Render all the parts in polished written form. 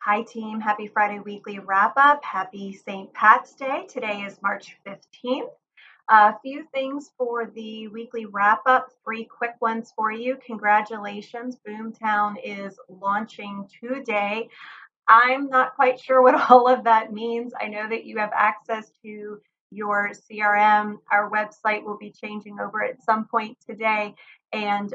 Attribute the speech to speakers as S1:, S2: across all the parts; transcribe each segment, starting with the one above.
S1: Hi, team. Happy Friday weekly wrap up. Happy St. Pat's Day. Today is March 15th. A few things for the weekly wrap up, three quick ones for you. Congratulations. Boomtown is launching today. I'm not quite sure what all of that means. I know that you have access to your CRM. Our website will be changing over at some point today, and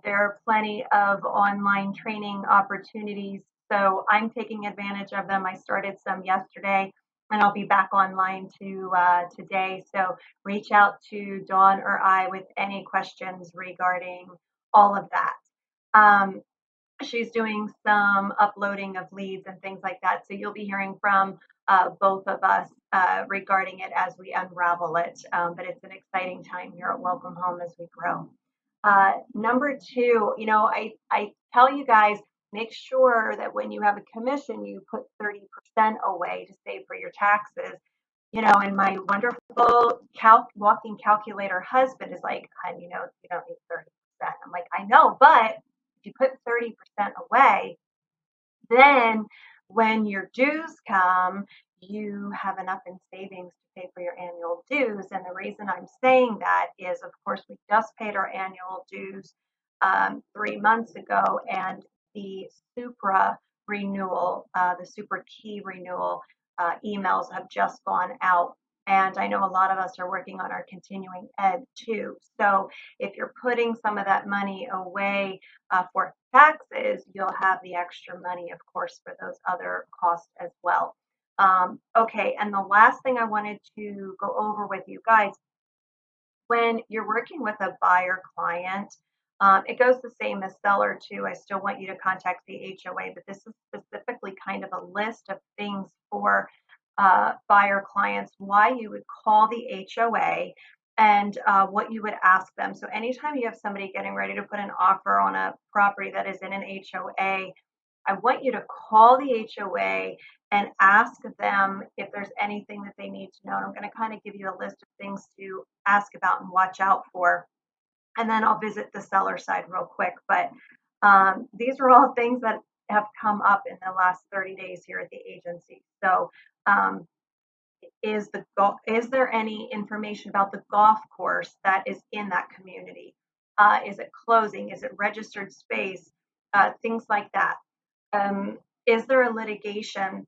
S1: there are plenty of online training opportunities. So I'm taking advantage of them. I started some yesterday, and I'll be back online today. So reach out to Dawn or I with any questions regarding all of that. Um, she's doing some uploading of leads and things like that. So you'll be hearing from both of us regarding it as we unravel it. But it's an exciting time here at Welcome Home as we grow. Number two, I tell you guys, make sure that when you have a commission, you put 30% away to save for your taxes. And my wonderful walking calculator husband is like, honey, you don't need 30%. I'm like, I know, but if you put 30% away, then when your dues come, you have enough in savings to pay for your annual dues. And the reason I'm saying that is, of course, we just paid our annual dues 3 months ago, and the Supra renewal, the Super Key renewal emails have just gone out. And I know a lot of us are working on our continuing ed too. So if you're putting some of that money away for taxes, you'll have the extra money, of course, for those other costs as well. Okay, and the last thing I wanted to go over with you guys, when you're working with a buyer client, it goes the same as seller too. I still want you to contact the HOA, but this is specifically kind of a list of things for buyer clients, why you would call the HOA and what you would ask them. So anytime you have somebody getting ready to put an offer on a property that is in an HOA, I want you to call the HOA and ask them if there's anything that they need to know. And I'm going to kind of give you a list of things to ask about and watch out for. And then I'll visit the seller side real quick. But these are all things that have come up in the last 30 days here at the agency. So um, is there any information about the golf course that is in that community? Is it closing? Is it registered space? Things like that. Is there a litigation?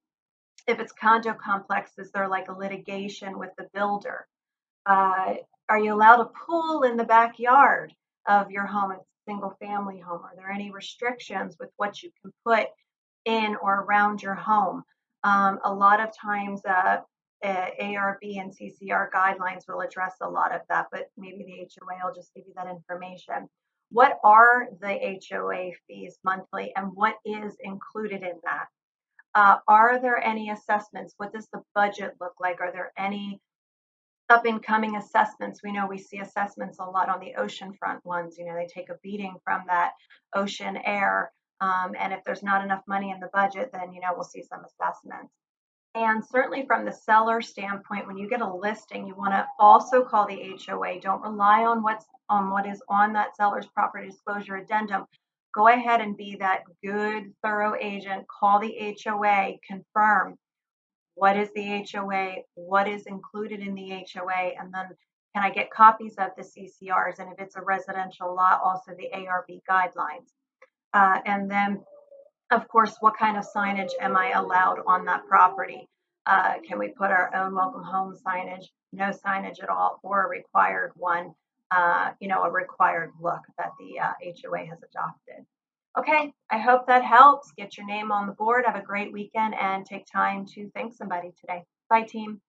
S1: If it's condo complex, is there like a litigation with the builder? Uh, are you allowed a pool in the backyard of your home? It's a single family home. Are there any restrictions with what you can put in or around your home? A lot of times, ARB and CCR guidelines will address a lot of that, but maybe the HOA will just give you that information. What are the HOA fees monthly, and what is included in that? Are there any assessments? What does the budget look like? Are there any up and coming assessments? We know we see assessments a lot on the oceanfront ones. They take a beating from that ocean air. And if there's not enough money in the budget, then, we'll see some assessments. And certainly from the seller standpoint, when you get a listing, you want to also call the HOA. Don't rely on what is on that seller's property disclosure addendum. Go ahead and be that good, thorough agent. Call the HOA, confirm what is the HOA, what is included in the HOA, and then can I get copies of the CCRs? And if it's a residential lot, also the ARB guidelines. And then, of course, what kind of signage am I allowed on that property? Can we put our own welcome home signage, no signage at all, or a required one, a required look that the HOA has adopted? Okay, I hope that helps. Get your name on the board. Have a great weekend and take time to thank somebody today. Bye, team.